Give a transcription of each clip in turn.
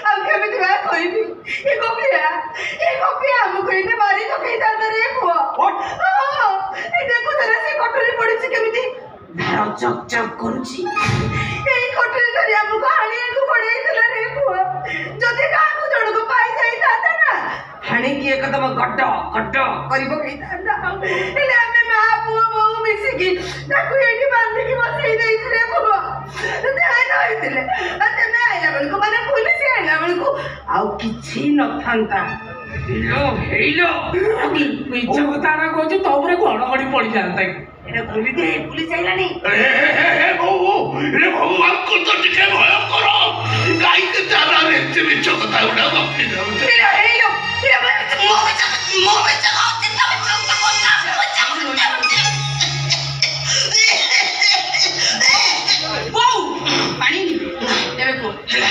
ଆଉ କେମିତି ବା କହିବି ଏ ଗୋପିଆ ଆମକୁ ଏଇନେ ମାରି ପକେଇଥାନ୍ତା ରେ ପୁଅ। ଏ ଦେଖୁଛ ନା ସେ କଟୁରୀ ପଡିଛି କେମିତି ଧାର ଚକ୍ ଚକ୍ କରୁଛି। ଏଇ କଟୁରୀ ଧରି ଆମକୁ ହାଣିବାକୁ ପଡେଇଥିଲା ରେ ପୁଅ। ଯଦି କାହାକୁ ଜଣକୁ ପାଇ ଯାଇଥାନ୍ତା ନା ହାଣିକି ଏକଦମ ଗଡ ଗଡ କରି ପକେଇଥାନ୍ତା। ହେଲେ ଆମେ ମା ପୁଅ ବୋଉ ମିଶିକି ତାକୁ ଏଇଠି ବାନ୍ଧିକି ବସେଇ ଦେଇଥିଲେ ପୁଅ। ଧ୍ୟାନ ହେଇଥିଲେ ତେମେ ଆଇଲା ବେଳକୁ ମାନେ ପୁଲିସ ଆଇଲା ବେଳକୁ ଆଉ କିଛି ନଥାନ୍ତା। ହେଇଲୋ ମିଛ କଥା କହୁଛୁ ତୋ ଉପରେ ଘଡଘଡି ପଡିଯାନ୍ତା। ଏଟା ଖୋଲି ଦେ ପୁଲିସ ଆଇଲାଣି। ଭଗବାନଙ୍କୁ ତ ଟିକେ ଭୟ କର। କାହିଁକି ଚାଲାରେ ଏତେ ମିଛ କଥା ଗୁଡା ଗପି ଯାଉଛି? ପାଣି ଏବେ କୁହ ହେଲା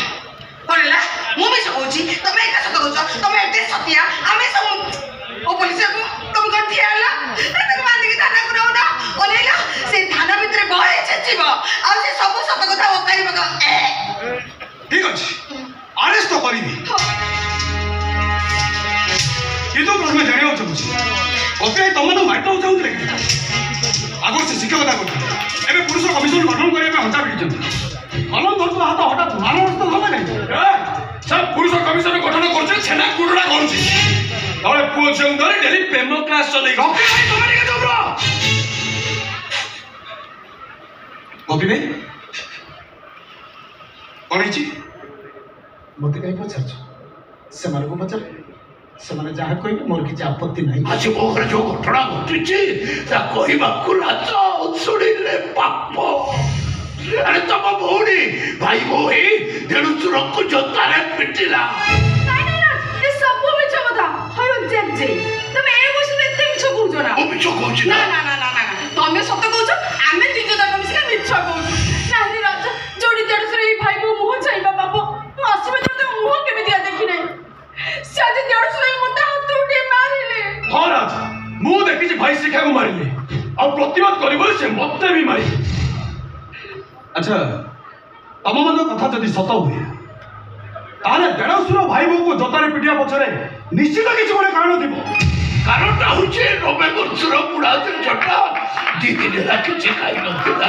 କଣ ହେଲା? ମୁଁ ମିଛ କହୁଛି ତମେ ଏକା ସତ କହୁଛ। ତମେ ଏତେ ସତିଆ ଆମେ ସବୁ ଓ ପୋଲିସ ତମେ କଣ ଠିଆ ହେଲା? ତମେ ବାନ୍ଧିକି ଥାନାକୁ ନଉନ ଓହ୍ଲେଇଲ ସେ ଥାନା ଭିତରେ ବହେ ଛେଚିବ ଆଉ ସେ ସବୁ ସତ କଥା ଓକାରି ପକାଅ। ଠିକ ଅଛି ଆରେଷ୍ଟ ତ କରିବି କିନ୍ତୁ ପ୍ରଥମେ ଜାଣିବାକୁ ଚାହୁଁଛି କପି ତମମାନଙ୍କୁ ମାରିବାକୁ ଚାହୁଁଥିଲେ କି? ଆଗରୁ ସେ ଶିକ୍ଷକତା କରୁଥିଲେ ଏବେ ପୁରୁଷ କମିଶନ ଗଠନ କରିବା ପାଇଁ ହଞ୍ଚା ପିଟିଛନ୍ତି। କଲମ ଧରୁଥିବା ହାତ ହଠାତ୍ ମାନବସ୍ତ ହେଲା ନାହିଁ। ପୁରୁଷ କମିଶନ ଗଠନ କରୁଛି ଛେନା କୁଡୁଡା କରୁଛି ତଳେ ପୁଅ ଝିଅ ଧରି ଡେଲି ପ୍ରେମ କ୍ଲାସ ଚଲେଇ ଗପି ଭାଇ କଣ ହେଇଛି ମତେ କାହିଁ ପଚାରୁଛ? ସେମାନଙ୍କୁ ପଚାର ସେମାନେ ଯାହା କହିବେ ମୋର କିଛି ଆପତ୍ତି ନାହିଁ। ଆଜି ମୋ ଘରେ ଯୋଉ ଘଟଣା ଘଟିଛି ତା କହିବାକୁ ଲାଜ ଶୁଣିଲେ ପାପ। ଆରେ ତମ ଭଉଣୀ ଭାଇ ଭଉଣୀ ଦେଢୁଶୁରଙ୍କୁ ଜୋତାରେ ପିଟିଲା। ସବୁ ମିଛ କଥା। ତମେ ଏ ବୟସରେ ଏତେ ମିଛ କହୁଛ ନା? ମୁଁ ମିଛ କହୁଛି ନା ନା ନା ନା ନା ତମେ ସତ କହୁଛ ଆମେ ତିନି ଜଣ ମିଶିକି ମିଛ କହୁଛୁ। ନାଇଁ ରାଜ ଯୋଉଠି ଦେଢଶୁର ଏଇ ଭାଇ ବୋଉ ମୁହଁ ଚାହିଁବା ବାପ ମୁଁ ଆସିବା ତ ମୁହଁ କେମିତିଆ ଦେଖି ନାହିଁ। ସେ ଆଜି ଦେଢଶୁର ମତେ ହାତ ଉଠେଇ ମାରିଲେ। ହଁ ରାଜ ମୁଁ ଦେଖିଛି ଭାଇ ଶିକ୍ଷାକୁ ମାରିଲେ ଆଉ ପ୍ରତିବାଦ କରିବରେ ସେ ମତେ ବି ମାରି। ଆଚ୍ଛା ତମମାନଙ୍କ କଥା ଯଦି ସତ ହୁଏ ତାହେଲେ ଦେଢଶୁର ଭାଇ ବୋଉକୁ ଜୋତାରେ ପିଟିବା ପଛରେ ନିଶ୍ଚିତ କିଛି ଗୋଟେ କାରଣ ଥିବ। କାରଣଟା ହଉଛି ନଭେମ୍ବର ବୁଢା ଝଟା 2 ଦିନ ହେଲା କିଛି ଖାଇନଥିଲା।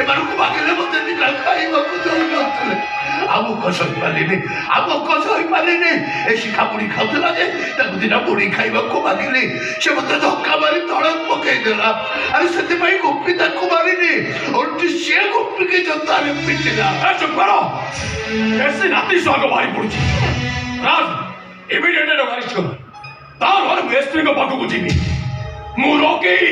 ଏମାନଙ୍କୁ ମାଗିଲେ ମତେ ଦିନ ଖାଇବାକୁ ଦଉନଥିଲେ। ଆମକୁ ସହିପାରିଲିନି ଏ ଶିଖା ବୁଢୀ ଖାଉଥିଲା ଯେ ତାକୁ ଦିନ ବୁଢୀ ଖାଇବାକୁ ମାଗିଲି ସେ ମତେ ଧକ୍କା ମାରି ତଳେ ପକେଇଦେଲା। ଆରେ ସେଥିପାଇଁ ଗୋପୀ ତାକୁ ମାରିନି ଓଲଟି ସିଏ ଗୋପୀକି ଜୋତାରେ ପିଟିଲା। ବେଶୀ ରାତି ସୁହାଗ ବାହାରି ପଡୁଛି। ଇମିଡିଏଟଲି ଆରେଷ୍ଟ କର। ତାପରେ ମୁଁ ଏସପିଙ୍କ ପାଖକୁ ଯିବି। ମୁଁ ରୋକେଇ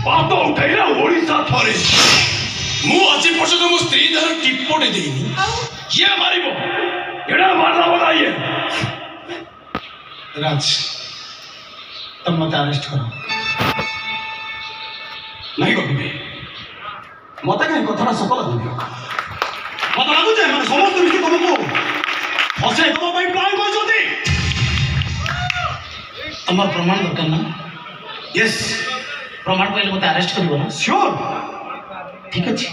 ପାଦ ଉଠେଇଲା ଓଡ଼ିଶା ଥରେ। ମୁଁ ଆଜି ପର୍ଯ୍ୟନ୍ତ ମୋ ସ୍ତ୍ରୀ ଦେହର ଟିପଟେ ଦେଇନି। କିଏ ମାରିବ ଏଟା ମାରିଲା ବୋଲା ଇଏ। ରାଜ ତମ ମତେ ଆରେଷ୍ଟ କର। ନାଇଁ କହିବି ମତେ କାହିଁ କଥାଟା ସତ ଲାଗୁନି। ମତେ ଲାଗୁଛି ମାନେ ସମସ୍ତେ ମିଶି ତମକୁ ଫସେଇ ଦେବା ପାଇଁ ପ୍ଲାନ୍ କରିଛନ୍ତି। ତମର ପ୍ରମାଣ ଦରକାର ନା? ୟେସ୍ ପ୍ରମାଣ ପାଇଲେ ମତେ ଆରେଷ୍ଟ କରିବ ନା? ସିଓର। ଠିକ ଅଛି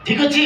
ଠିକ ଅଛି।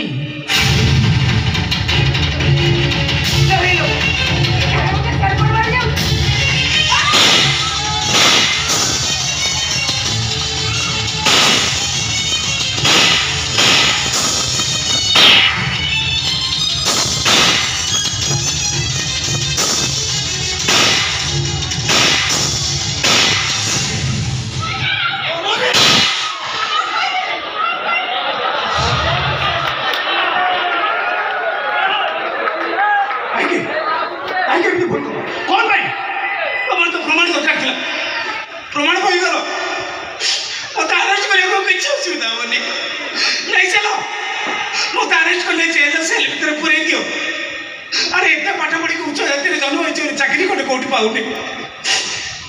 ଚାକିରି କୋଉଠି ପାଉନି।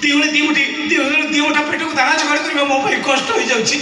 ଦି ମୁଠା ପେଟକୁ ଦାନା ଯୋଗାଡ଼ କରିବା ମୋ ପାଇଁ କଷ୍ଟ ହେଇଯାଉଛି।